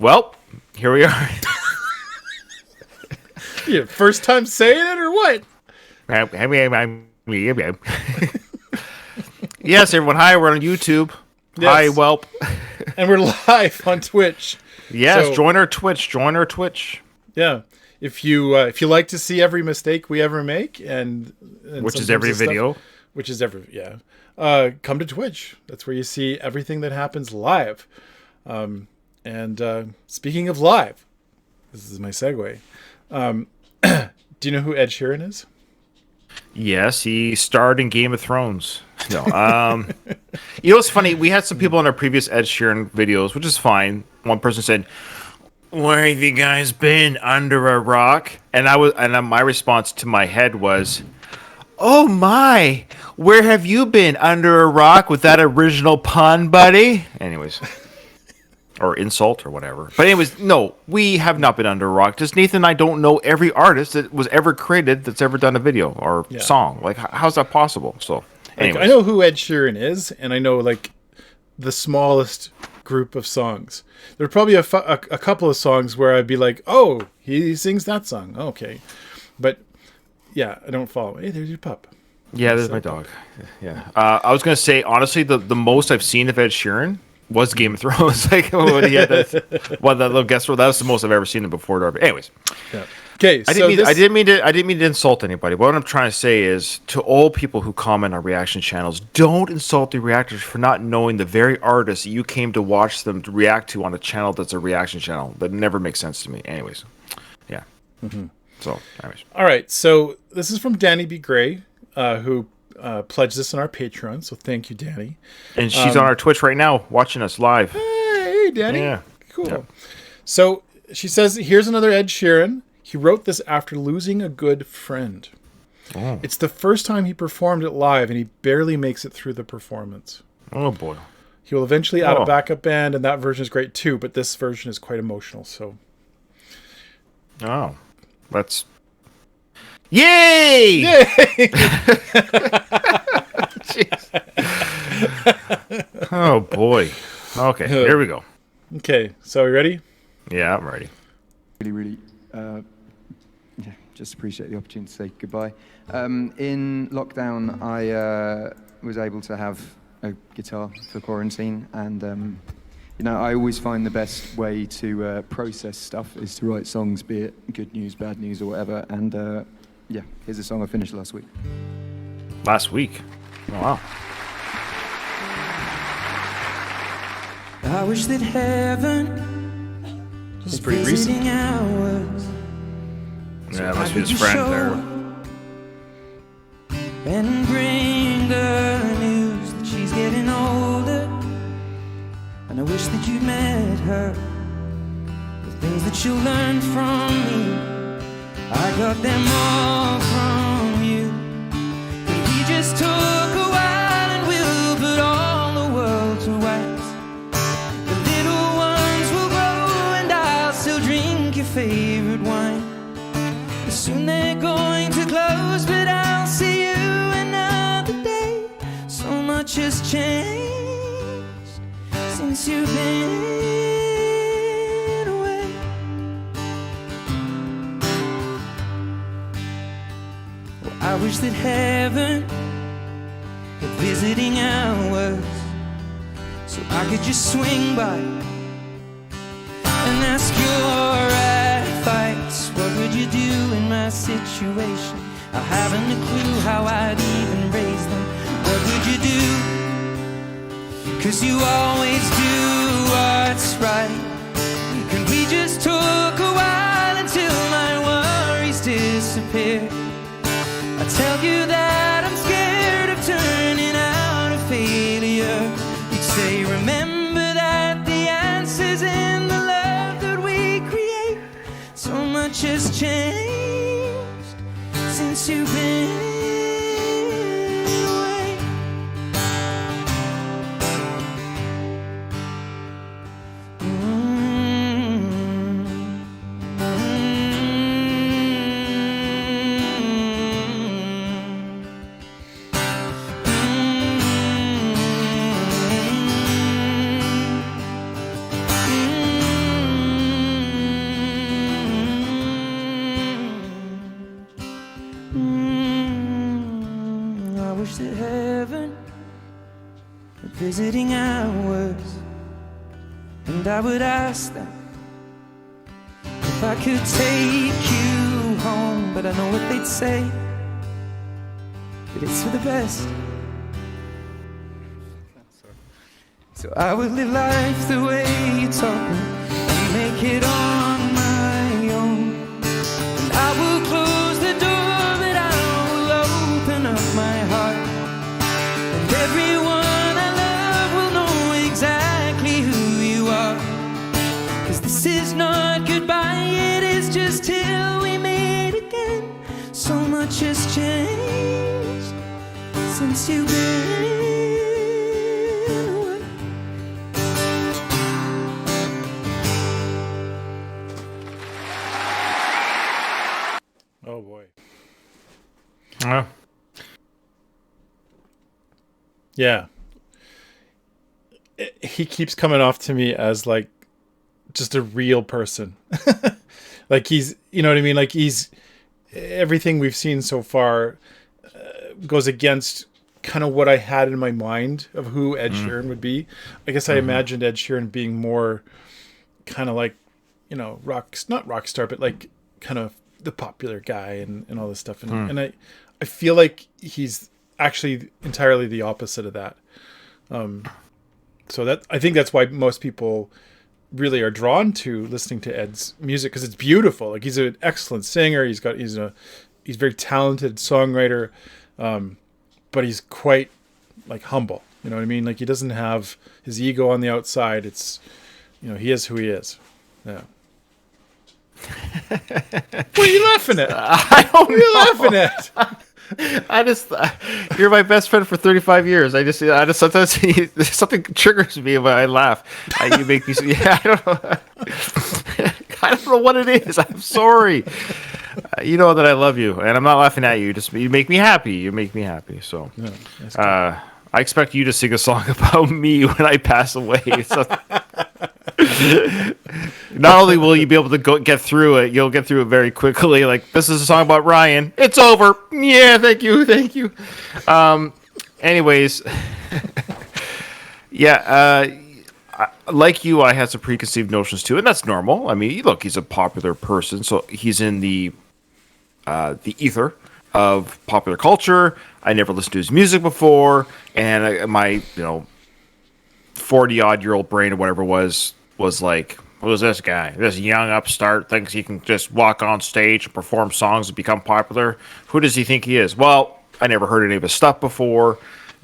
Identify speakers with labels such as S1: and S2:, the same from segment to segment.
S1: Well, here we are.
S2: Yeah, first time saying it or what?
S1: Yes, everyone. Hi, we're on YouTube.
S2: Yes.
S1: Hi, Welp.
S2: And we're live on Twitch.
S1: Yes,
S2: So,
S1: join our Twitch. Join our Twitch.
S2: Yeah. If you like to see every mistake we ever make, and
S1: Which is
S2: sometimes
S1: every
S2: the stuff-
S1: video.
S2: which is every come to Twitch. That's where you see everything that happens live. And speaking of live, this is my segue. Do you know who Ed Sheeran is?
S1: Yes, he starred in Game of Thrones. No, you know what's funny? We had some people in our previous Ed Sheeran videos, which is fine. One person said, "Where have you guys been? Under a rock?" And my response to my head was, "Oh my, where have you been? Under a rock with that original pun, buddy?" Anyways. Or insult or whatever. But anyways, no, we have not been under a rock. Just Nathan and I don't know every artist that was ever created that's ever done a video or song. Like, how's that possible? So, anyways.
S2: I know who Ed Sheeran is, and I know, like, the smallest group of songs. There are probably a couple of songs where I'd be like, oh, he sings that song. Okay. But, yeah, I don't follow. Hey, there's your pup.
S1: Yeah, there's my dog. Yeah. I was going to say, honestly, the most I've seen of Ed Sheeran was Game of Thrones. Like, when he had that little guest role. That was the most I've ever seen him before. Anyways.
S2: Yeah. Okay,
S1: I didn't mean to insult anybody. What I'm trying to say is, to all people who comment on reaction channels, don't insult the reactors for not knowing the very artists that you came to watch them to react to on a channel that's a reaction channel. That never makes sense to me. Anyways, yeah. Mm-hmm. So, anyways.
S2: All right. So this is from Danny B. Gray, who pledged this on our Patreon. So thank you, Danny.
S1: And she's on our Twitch right now, watching us live.
S2: Hey, Danny.
S1: Yeah.
S2: Cool.
S1: Yeah.
S2: So she says, here's another Ed Sheeran. He wrote this after losing a good friend. Oh. It's the first time he performed it live, and he barely makes it through the performance.
S1: Oh, boy.
S2: He will eventually add a backup band, and that version is great, too. But this version is quite emotional, so...
S1: Oh. That's... Yay!
S2: Yay!
S1: Oh, boy. Okay, here we go.
S2: Okay, so are you ready?
S1: Yeah, I'm ready.
S3: Really, just appreciate the opportunity to say goodbye. In lockdown, I was able to have a guitar for quarantine, and I always find the best way to process stuff is to write songs, be it good news, bad news, or whatever. And here's a song I finished last week.
S1: Last week? Oh, wow.
S4: I wish that heaven...
S2: This is pretty recent.
S1: Yeah, that must be his friend there.
S4: And bring the news that she's getting older. And I wish that you'd met her. The things that you'll learn from me, I got them all from you. But we just took a while and we'll put all the world to rights. The little ones will grow and I'll still drink your favorite wine. Soon they're going to close, but I'll see you another day. So much has changed since you've been away. Well, I wish that heaven had visiting hours, so I could just swing by and ask your advice. What would you do in my situation? I haven't a clue how I'd even raise them. What would you do? 'Cause you always do what's right. And we just took a while until my worries disappeared. I tell you that I'm scared of turning out a failure. You'd say, remember that the answer's in the love that we create. So much has changed since you've been away. visiting hours. And I would ask them if I could take you home, but I know what they'd say, that it's for the best. So I would live life the way you taught me and make it on my own. And I will close the door, but I will open up my heart. And everyone I love will know exactly who you are. 'Cause this is not goodbye, it is just till we meet again. So much has changed since you've been away.
S2: Oh boy. Yeah. He keeps coming off to me as like just a real person. Like he's, you know what I mean? Like he's, everything we've seen so far goes against kind of what I had in my mind of who Ed Sheeran would be. I guess I imagined Ed Sheeran being more kind of like, you know, not rock star, but like kind of the popular guy and all this stuff. And I feel like he's actually entirely the opposite of that. So that, I think that's why most people really are drawn to listening to Ed's music, because it's beautiful. Like he's an excellent singer. He's very talented songwriter. But he's quite like humble. You know what I mean? Like he doesn't have his ego on the outside. It's, you know, he is who he is. Yeah. What are you laughing at?
S1: I don't know.
S2: What are you laughing at?
S1: I just, you're my best friend for 35 years. I just sometimes something triggers me when I laugh. You make me, yeah, I don't know what it is. I'm sorry. You know that I love you, and I'm not laughing at you. Just you make me happy. You make me happy. So, I expect you to sing a song about me when I pass away. So, not only will you be able to get through it, you'll get through it very quickly. Like, this is a song about Ryan. It's over. Yeah, thank you. Anyways, yeah. Like you, I had some preconceived notions too, and that's normal. I mean, look, he's a popular person, so he's in the ether of popular culture. I never listened to his music before, and my 40-odd-year-old brain or whatever was like, who's this guy? This young upstart thinks he can just walk on stage and perform songs and become popular. Who does he think he is? Well, I never heard any of his stuff before.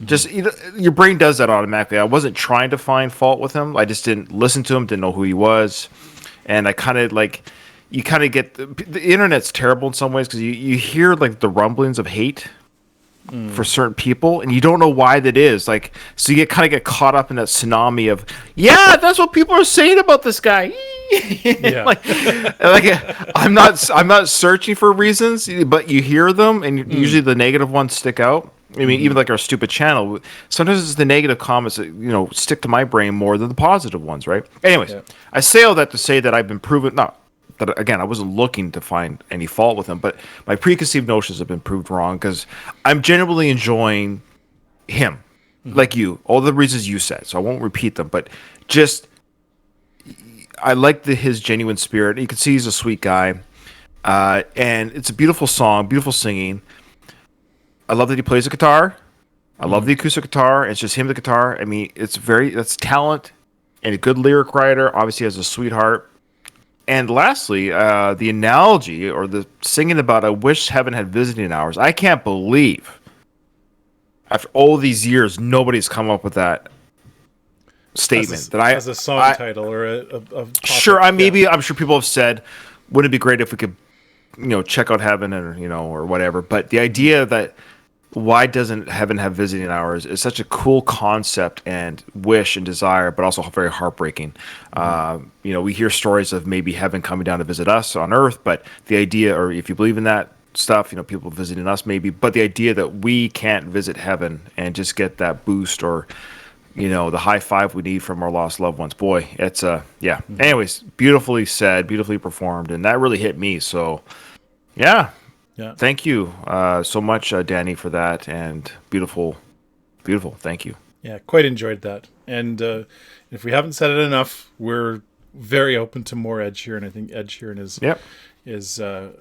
S1: Just, you know, your brain does that automatically. I wasn't trying to find fault with him. I just didn't listen to him, didn't know who he was. And I kind of like, you kind of get, the internet's terrible in some ways because you hear like the rumblings of hate for certain people, and you don't know why that is. Like, so you kind of get caught up in that tsunami of, yeah, that's what people are saying about this guy. Yeah. like I'm not searching for reasons, but you hear them, and usually the negative ones stick out. I mean, even like our stupid channel, sometimes it's the negative comments that, you know, stick to my brain more than the positive ones, right? Anyways, I say all that to say that I've been proven, not that, again, I wasn't looking to find any fault with him, but my preconceived notions have been proved wrong because I'm genuinely enjoying him, like you, all the reasons you said, so I won't repeat them, but just, I like his genuine spirit. You can see he's a sweet guy, and it's a beautiful song, beautiful singing. I love that he plays the guitar. I love the acoustic guitar. It's just him, the guitar. I mean, that's talent and a good lyric writer. Obviously has a sweetheart. And lastly, the analogy or the singing about I wish heaven had visiting hours. I can't believe after all these years, nobody's come up with that statement.
S2: As a song title or a topic.
S1: Sure, I'm sure people have said, wouldn't it be great if we could, you know, check out heaven or, you know, or whatever. But the idea that why doesn't heaven have visiting hours is such a cool concept and wish and desire, but also very heartbreaking. You know, we hear stories of maybe heaven coming down to visit us on earth, but the idea, or if you believe in that stuff, you know, people visiting us maybe, but the idea that we can't visit heaven and just get that boost or, you know, the high five we need from our lost loved ones. Boy, it's yeah. Anyways, beautifully said, beautifully performed, and that really hit me. So, yeah. Thank you so much, Danny, for that, and beautiful. Thank you.
S2: Yeah, quite enjoyed that. And if we haven't said it enough, we're very open to more Ed Sheeran. I think Ed Sheeran is a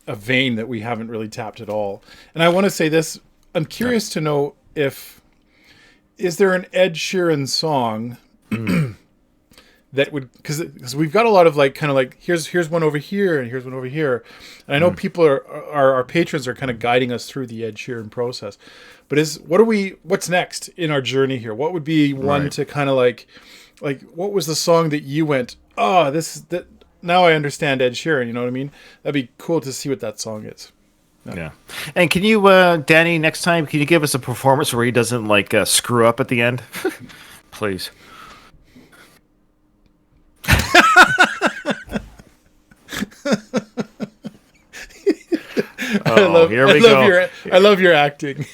S2: vein that we haven't really tapped at all. And I want to say this. I'm curious to know is there an Ed Sheeran song that would, because we've got a lot of like kind of like here's one over here and here's one over here, and I know people are our patrons are kind of guiding us through the Ed Sheeran process, but what's next in our journey here? What would be one to kind of like what was the song that you went, oh, that now I understand Ed Sheeran, you know what I mean? That'd be cool to see what that song is.
S1: Yeah. And can you, Danny, next time, can you give us a performance where he doesn't like screw up at the end? Please.
S2: I love your acting.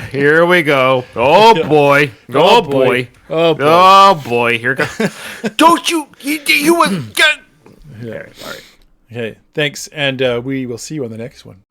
S1: Here we go. Oh boy. Oh boy.
S2: Oh boy.
S1: Oh boy. Here goes. Don't you get.
S2: Yeah. All right. Okay. Thanks, and we will see you on the next one.